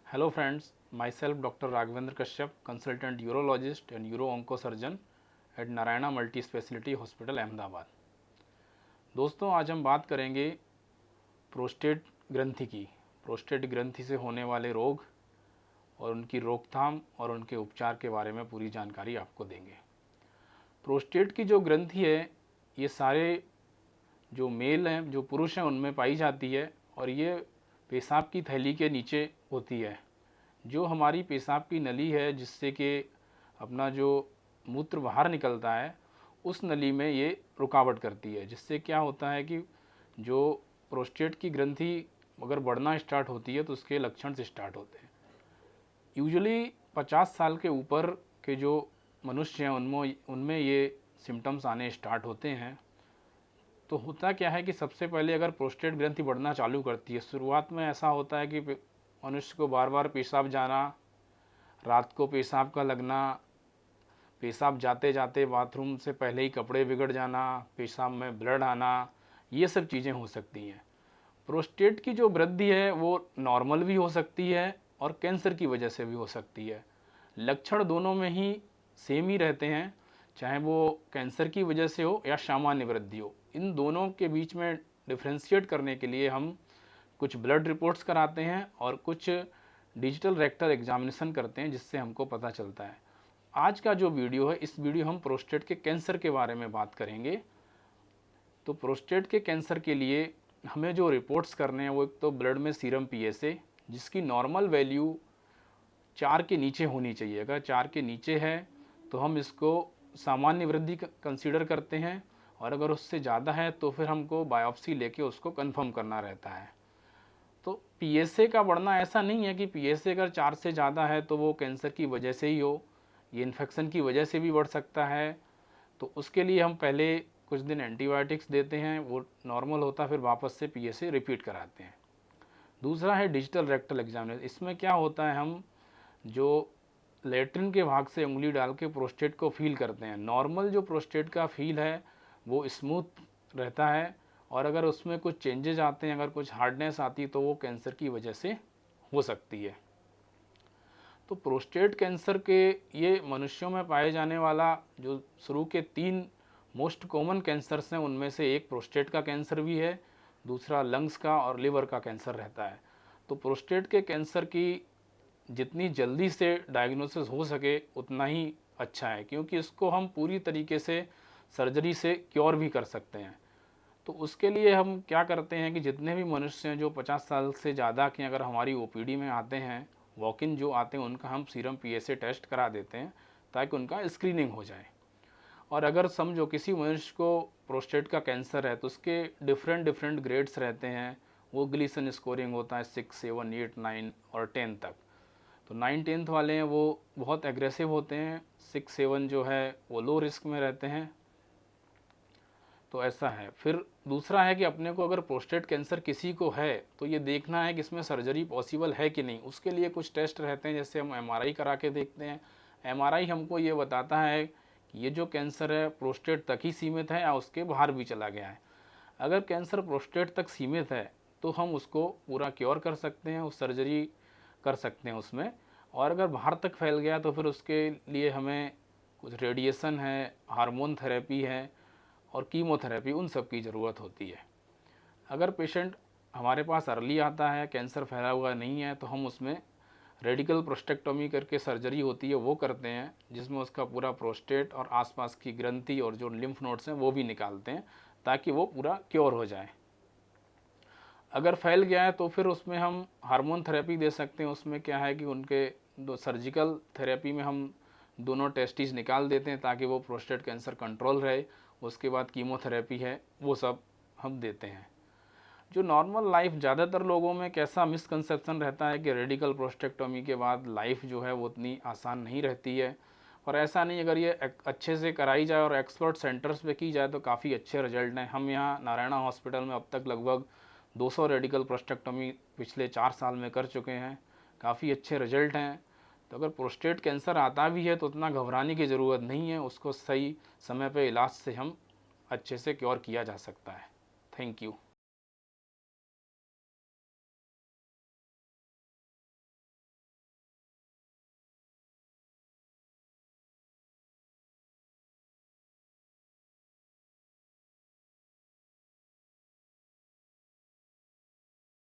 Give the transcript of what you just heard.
Hello friends, myself Dr. Raghavendra Kashyap, consultant urologist and uro-onco-surgeon at Narayana Multi Speciality Hospital, Ahmedabad. दोस्तों, आज हम बात करेंगे प्रोस्टेट ग्रंथि की। प्रोस्टेट ग्रंथि से होने वाले रोग और उनकी रोकथाम और उनके उपचार के बारे में पूरी जानकारी आपको देंगे। प्रोस्टेट की जो ग्रंथि है, ये सारे जो मेल हैं, जो पुरुष हैं, उनमें पाई जाती है और ये पेशाब की थैली के नीचे होती है। जो हमारी पेशाब की नली है, जिससे कि अपना जो मूत्र बाहर निकलता है, उस नली में ये रुकावट करती है, जिससे क्या होता है कि जो प्रोस्टेट की ग्रंथि अगर बढ़ना स्टार्ट होती है तो उसके लक्षण से स्टार्ट होते हैं। यूजुअली 50 साल के ऊपर के जो मनुष्य हैं उनमें ये सिम्टम्स आने स्टार्ट होते हैं। तो होता क्या है कि सबसे पहले अगर प्रोस्टेट ग्रंथि बढ़ना चालू करती है, शुरुआत में ऐसा होता है कि मनुष्य को बार बार पेशाब जाना, रात को पेशाब का लगना, पेशाब जाते जाते बाथरूम से पहले ही कपड़े बिगड़ जाना, पेशाब में ब्लड आना, ये सब चीज़ें हो सकती हैं। प्रोस्टेट की जो वृद्धि है वो नॉर्मल भी हो सकती है और कैंसर की वजह से भी हो सकती है। लक्षण दोनों में ही सेम ही रहते हैं, चाहे वो कैंसर की वजह से हो या सामान्य वृद्धि हो। इन दोनों के बीच में डिफ्रेंशिएट करने के लिए हम कुछ ब्लड रिपोर्ट्स कराते हैं और कुछ डिजिटल रेक्टल एग्जामिनेशन करते हैं, जिससे हमको पता चलता है। आज का जो वीडियो है, इस वीडियो हम प्रोस्टेट के कैंसर के बारे में बात करेंगे। तो प्रोस्टेट के कैंसर के लिए हमें जो रिपोर्ट्स करने हैं वो एक तो ब्लड में सीरम पीएसए, जिसकी नॉर्मल वैल्यू 4 के नीचे होनी चाहिए। अगर 4 के नीचे है तो हम इसको सामान्य वृद्धि कंसीडर करते हैं, और अगर उससे ज़्यादा है तो फिर हमको बायोप्सी लेके उसको कंफर्म करना रहता है। तो पीएसए का बढ़ना ऐसा नहीं है कि पीएसए अगर 4 से ज़्यादा है तो वो कैंसर की वजह से ही हो, ये इन्फेक्शन की वजह से भी बढ़ सकता है। तो उसके लिए हम पहले कुछ दिन एंटीबायोटिक्स देते हैं, वो नॉर्मल होता है, फिर वापस से पीएसए रिपीट कराते हैं। दूसरा है डिजिटल रेक्टल एग्जामिनेशन। इसमें क्या होता है, हम जो लेट्रिन के भाग से उंगली डाल के प्रोस्टेट को फील करते हैं। नॉर्मल जो प्रोस्टेट का फील है वो स्मूथ रहता है, और अगर उसमें कुछ चेंजेज आते हैं, अगर कुछ हार्डनेस आती है, तो वो कैंसर की वजह से हो सकती है। तो प्रोस्टेट कैंसर के ये मनुष्यों में पाए जाने वाला जो शुरू के 3 मोस्ट कॉमन कैंसर्स हैं, उनमें से एक प्रोस्टेट का कैंसर भी है, दूसरा लंग्स का और लिवर का कैंसर रहता है। तो प्रोस्टेट के कैंसर की जितनी जल्दी से डायग्नोसिस हो सके उतना ही अच्छा है, क्योंकि इसको हम पूरी तरीके से सर्जरी से क्योर भी कर सकते हैं। तो उसके लिए हम क्या करते हैं कि जितने भी मनुष्य हैं जो 50 साल से ज़्यादा के अगर हमारी ओपीडी में आते हैं, वॉक इन जो आते हैं, उनका हम सीरम पीएसए टेस्ट करा देते हैं ताकि उनका स्क्रीनिंग हो जाए। और अगर समझो किसी मनुष्य को प्रोस्टेट का कैंसर है तो उसके डिफरेंट डिफरेंट ग्रेड्स रहते हैं। वो ग्लीसन स्कोरिंग होता है 6, 7, 8, 9 और 10 तक। तो 9, 10 वाले हैं वो बहुत एग्रेसिव होते हैं, 6, 7 जो है वो लो रिस्क में रहते हैं। तो ऐसा है। फिर दूसरा है कि अपने को अगर प्रोस्टेट कैंसर किसी को है तो ये देखना है कि इसमें सर्जरी पॉसिबल है कि नहीं। उसके लिए कुछ टेस्ट रहते हैं, जैसे हम एमआरआई करा के देखते हैं। एमआरआई हमको ये बताता है कि ये जो कैंसर है प्रोस्टेट तक ही सीमित है या उसके बाहर भी चला गया है। अगर कैंसर प्रोस्टेट तक सीमित है तो हम उसको पूरा क्योर कर सकते हैं, उस सर्जरी कर सकते हैं उसमें। और अगर बाहर तक फैल गया तो फिर उसके लिए हमें कुछ रेडिएशन है, हार्मोन थेरेपी है और कीमोथेरेपी, उन सब की ज़रूरत होती है। अगर पेशेंट हमारे पास अर्ली आता है, कैंसर फैला हुआ नहीं है, तो हम उसमें रेडिकल प्रोस्टेक्टोमी करके सर्जरी होती है वो करते हैं, जिसमें उसका पूरा प्रोस्टेट और आसपास की ग्रंथि और जो लिम्फ नोड्स हैं वो भी निकालते हैं ताकि वो पूरा क्योर हो जाए। अगर फैल गया है तो फिर उसमें हम हार्मोन थेरेपी दे सकते हैं। उसमें क्या है कि उनके दो सर्जिकल थेरेपी में हम दोनों टेस्टिस निकाल देते हैं ताकि वो प्रोस्टेट कैंसर कंट्रोल रहे। उसके बाद कीमोथेरेपी है वो सब हम देते हैं। जो नॉर्मल लाइफ, ज़्यादातर लोगों में कैसा मिसकंसेप्शन रहता है कि रेडिकल प्रोस्टेक्टोमी के बाद लाइफ जो है वो उतनी आसान नहीं रहती है, और ऐसा नहीं। अगर ये अच्छे से कराई जाए और एक्सपर्ट सेंटर्स पे की जाए तो काफ़ी अच्छे रिजल्ट हैं। हम यहाँ नारायणा हॉस्पिटल में अब तक लगभग 200 रेडिकल प्रोस्टेक्टोमी पिछले 4 साल में कर चुके हैं, काफ़ी अच्छे रिजल्ट हैं। तो अगर प्रोस्टेट कैंसर आता भी है तो उतना घबराने की ज़रूरत नहीं है, उसको सही समय पे इलाज से हम अच्छे से क्योर किया जा सकता है। Thank you.